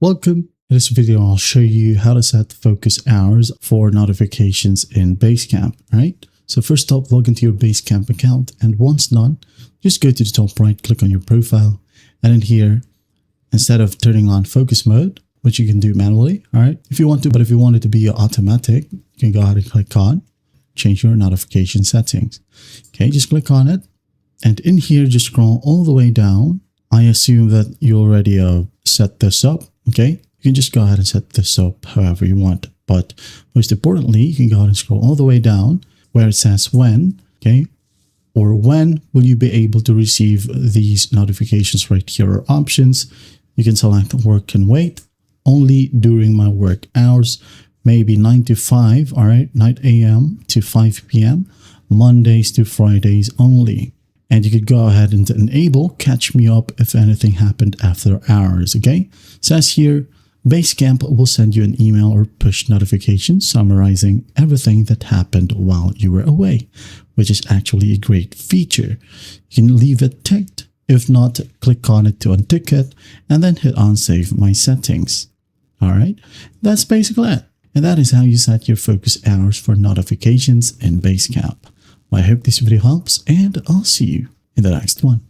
Welcome. In this video, I'll show you how to set focus hours for notifications in Basecamp, right? So first up, log into your Basecamp account, and once done, just go to the top right, click on your profile, and in here, instead of turning on focus mode, which you can do manually, all right? If you want to, but if you want it to be automatic, you can go ahead and click on change your notification settings. Okay, just click on it, and in here, just scroll all the way down. I assume that you already set this up. Okay, you can just go ahead and set this up however you want. But most importantly, you can go ahead and scroll all the way down where it says when, okay, or when will you be able to receive these notifications right here are options. You can select work and wait, only during my work hours, maybe 9 to 5, all right, 9 a.m. to 5 p.m., Mondays to Fridays only. And you could go ahead and enable catch me up if anything happened after hours, okay? It says here, Basecamp will send you an email or push notification summarizing everything that happened while you were away, which is actually a great feature. You can leave it ticked. If not, click on it to untick it and then hit on save my settings. All right, that's basically it. And that is how you set your focus hours for notifications in Basecamp. I hope this video helps, and I'll see you in the next one.